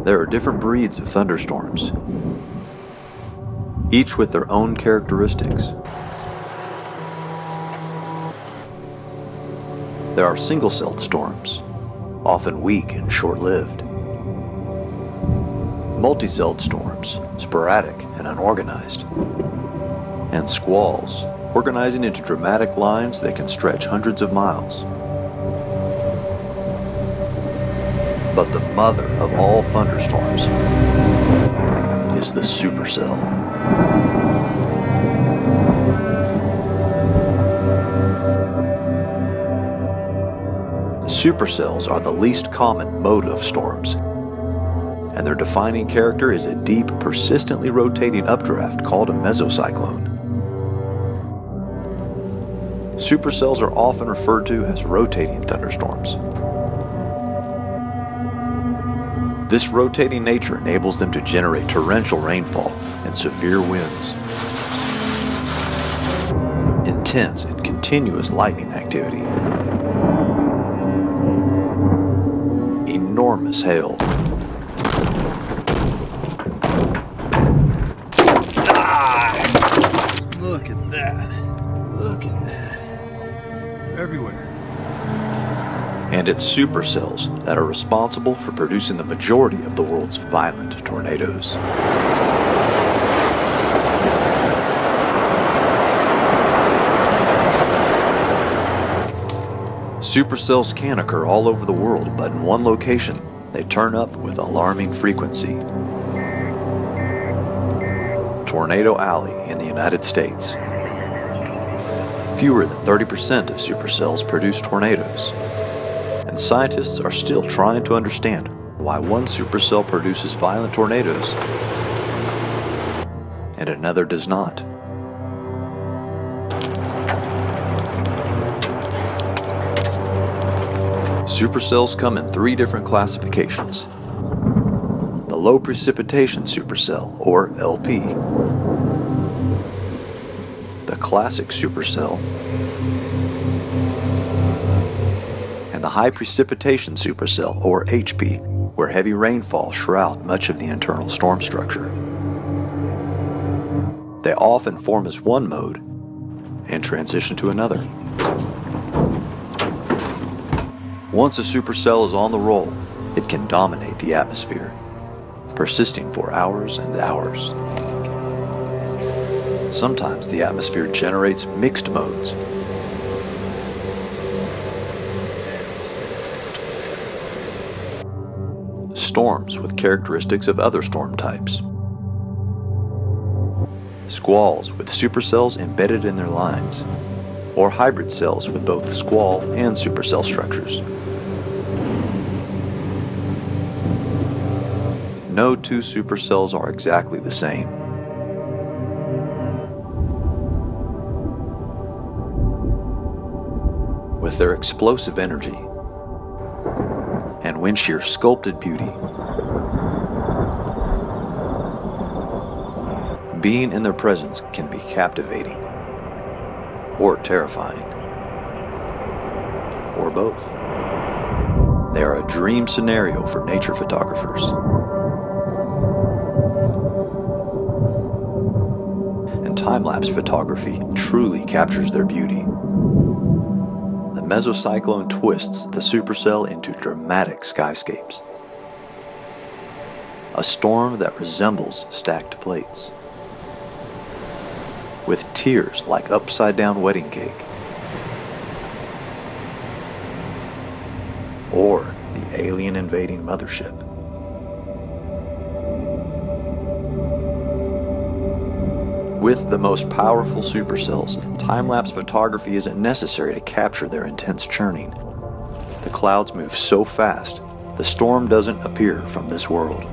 There are different breeds of thunderstorms, each with their own characteristics. There are single-celled storms, often weak and short-lived. Multi-celled storms, sporadic and unorganized. And squalls, organizing into dramatic lines that can stretch hundreds of miles. But the mother of all thunderstorms is the supercell. Supercells are the least common mode of storms, and their defining character is a deep, persistently rotating updraft called a mesocyclone. Supercells are often referred to as rotating thunderstorms. This rotating nature enables them to generate torrential rainfall and severe winds, intense and continuous lightning activity, enormous hail, look at that. Look at that. Everywhere. and it's supercells that are responsible for producing the majority of the world's violent tornadoes. Supercells can occur all over the world, but in one location, they turn up with alarming frequency. Tornado Alley in the United States. Fewer than 30% of supercells produce tornadoes, and scientists are still trying to understand why one supercell produces violent tornadoes and another does not. Supercells come in 3 different classifications. The low precipitation supercell, or LP. The classic supercell. And the high precipitation supercell, or HP, where heavy rainfall shroud much of the internal storm structure. They often form as one mode and transition to another. Once a supercell is on the roll, it can dominate the atmosphere, persisting for hours and hours. Sometimes the atmosphere generates mixed modes. Storms with characteristics of other storm types. Squalls with supercells embedded in their lines, or hybrid cells with both squall and supercell structures. No 2 supercells are exactly the same. With their explosive energy and wind shear sculpted beauty, being in their presence can be captivating or terrifying, or both. They are a dream scenario for nature photographers. And time-lapse photography truly captures their beauty. The mesocyclone twists the supercell into dramatic skyscapes. A storm that resembles stacked plates, with tears like upside-down wedding cake. Or the alien invading mothership. With the most powerful supercells, time-lapse photography isn't necessary to capture their intense churning. The clouds move so fast, the storm doesn't appear from this world.